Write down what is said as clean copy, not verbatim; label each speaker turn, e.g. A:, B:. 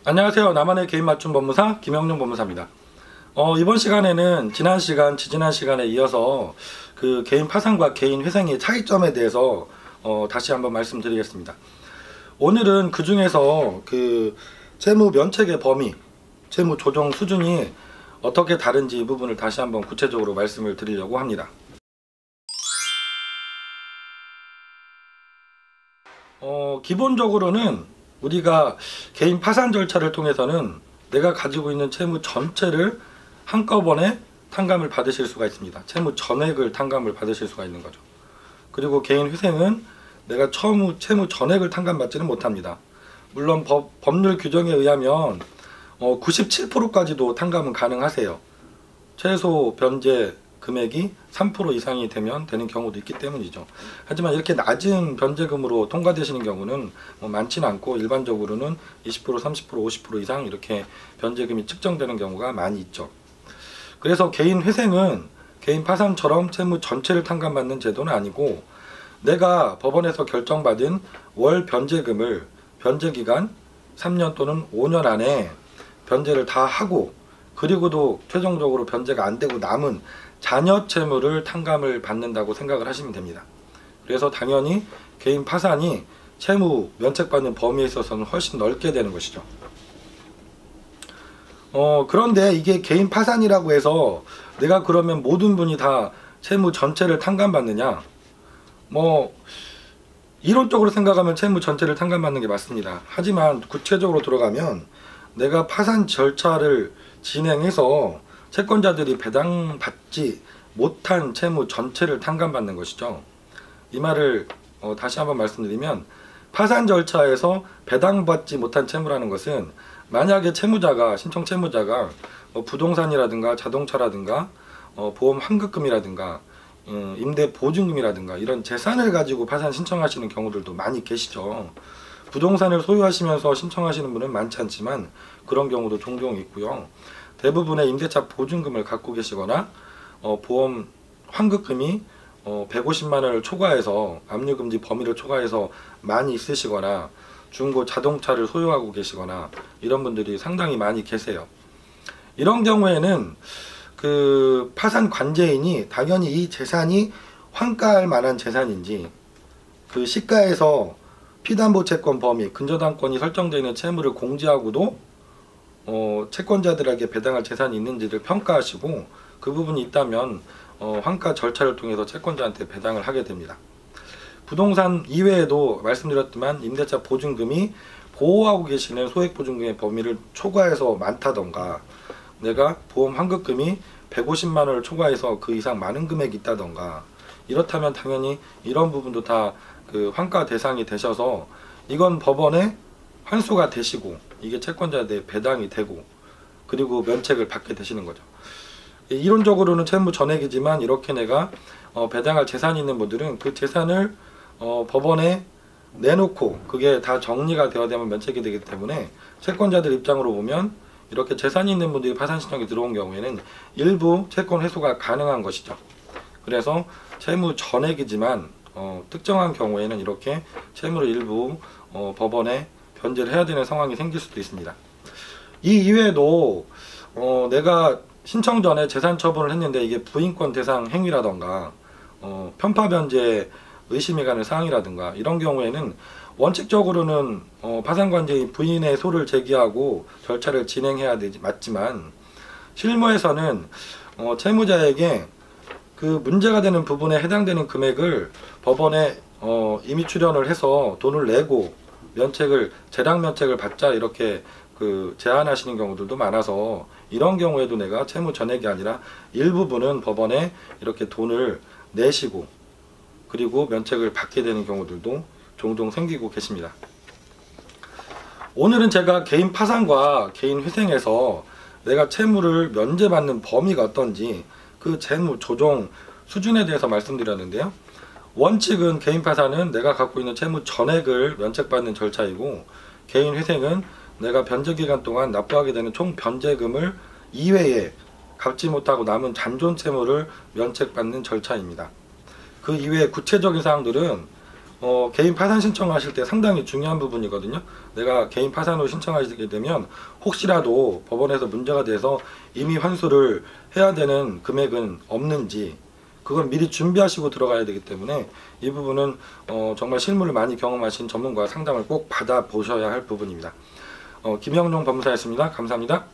A: 안녕하세요. 나만의 개인 맞춤 법무사 김영룡 법무사입니다. 이번 시간에는 지난 시간, 지지난 시간에 이어서 그 개인 파산과 개인 회생의 차이점에 대해서 다시 한번 말씀드리겠습니다. 오늘은 그 중에서 그 채무 면책의 범위, 채무 조정 수준이 어떻게 다른지 이 부분을 다시 한번 구체적으로 말씀을 드리려고 합니다. 기본적으로는 우리가 개인 파산 절차를 통해서는 내가 가지고 있는 채무 전체를 한꺼번에 탕감을 받으실 수가 있습니다. 채무 전액을 탕감을 받으실 수가 있는 거죠. 그리고 개인 회생은 내가 채무 전액을 탕감받지는 못합니다. 물론 법률 규정에 의하면 97%까지도 탕감은 가능하세요. 최소 변제 금액이 3% 이상이 되면 되는 경우도 있기 때문이죠. 하지만 이렇게 낮은 변제금으로 통과되시는 경우는 많지는 않고 일반적으로는 20%, 30%, 50% 이상 이렇게 변제금이 측정되는 경우가 많이 있죠. 그래서 개인 회생은 개인 파산처럼 채무 전체를 탕감받는 제도는 아니고, 내가 법원에서 결정받은 월 변제금을 변제기간 3년 또는 5년 안에 변제를 다 하고, 그리고도 최종적으로 변제가 안 되고 남은 잔여 채무를 탕감을 받는다고 생각을 하시면 됩니다. 그래서 당연히 개인 파산이 채무 면책받는 범위에 있어서는 훨씬 넓게 되는 것이죠. 그런데 이게 개인 파산이라고 해서 내가 그러면 모든 분이 다 채무 전체를 탕감받느냐? 이론적으로 생각하면 채무 전체를 탕감받는 게 맞습니다. 하지만 구체적으로 들어가면 내가 파산 절차를 진행해서 채권자들이 배당받지 못한 채무 전체를 탕감받는 것이죠. 이 말을 다시 한번 말씀드리면, 파산 절차에서 배당받지 못한 채무라는 것은 만약에 신청 채무자가 부동산이라든가 자동차라든가 보험 환급금이라든가 임대 보증금이라든가 이런 재산을 가지고 파산 신청하시는 경우들도 많이 계시죠. 부동산을 소유하시면서 신청하시는 분은 많지 않지만 그런 경우도 종종 있고요. 대부분의 임대차 보증금을 갖고 계시거나 보험 환급금이 150만 원을 초과해서 압류금지 범위를 초과해서 많이 있으시거나 중고 자동차를 소유하고 계시거나 이런 분들이 상당히 많이 계세요. 이런 경우에는 그 파산 관제인이 당연히 이 재산이 환가할 만한 재산인지, 그 시가에서 피담보 채권 범위, 근저당권이 설정되어 있는 채무를 공제하고도 채권자들에게 배당할 재산이 있는지를 평가하시고, 그 부분이 있다면 환가 절차를 통해서 채권자한테 배당을 하게 됩니다. 부동산 이외에도 말씀드렸지만 임대차 보증금이 보호하고 계시는 소액보증금의 범위를 초과해서 많다던가, 내가 보험 환급금이 150만 원을 초과해서 그 이상 많은 금액이 있다던가, 이렇다면 당연히 이런 부분도 다 그 환가 대상이 되셔서 이건 법원에 환수가 되시고 이게 채권자한테 배당이 되고 그리고 면책을 받게 되시는 거죠. 이론적으로는 채무 전액이지만 이렇게 내가 배당할 재산이 있는 분들은 그 재산을 법원에 내놓고 그게 다 정리가 되어야 되면 면책이 되기 때문에, 채권자들 입장으로 보면 이렇게 재산이 있는 분들이 파산 신청이 들어온 경우에는 일부 채권 회수가 가능한 것이죠. 그래서 채무 전액이지만 특정한 경우에는 이렇게 채무를 일부 법원에 변제를 해야 되는 상황이 생길 수도 있습니다. 이 이외에도 내가 신청 전에 재산 처분을 했는데 이게 부인권 대상 행위라던가 편파 변제 의심이 가는 사항이라든가 이런 경우에는 원칙적으로는 파산관제인 부인의 소를 제기하고 절차를 진행해야 되지 맞지만, 실무에서는 채무자에게 그 문제가 되는 부분에 해당되는 금액을 법원에 임의 출연을 해서 돈을 내고 재량 면책을 받자 이렇게 그 제안하시는 경우들도 많아서, 이런 경우에도 내가 채무 전액이 아니라 일부분은 법원에 이렇게 돈을 내시고 그리고 면책을 받게 되는 경우들도 종종 생기고 계십니다. 오늘은 제가 개인 파산과 개인 회생에서 내가 채무를 면제받는 범위가 어떤지 그 채무 조정 수준에 대해서 말씀드렸는데요. 원칙은 개인 파산은 내가 갖고 있는 채무 전액을 면책받는 절차이고, 개인 회생은 내가 변제기간 동안 납부하게 되는 총 변제금을 이외에 갚지 못하고 남은 잔존 채무를 면책받는 절차입니다. 그 이외의 구체적인 사항들은 개인 파산 신청하실 때 상당히 중요한 부분이거든요. 내가 개인 파산으로 신청하시게 되면 혹시라도 법원에서 문제가 돼서 이미 환수를 해야 되는 금액은 없는지 그걸 미리 준비하시고 들어가야 되기 때문에 이 부분은 정말 실무를 많이 경험하신 전문가 상담을 꼭 받아보셔야 할 부분입니다. 김영룡 법무사였습니다. 감사합니다.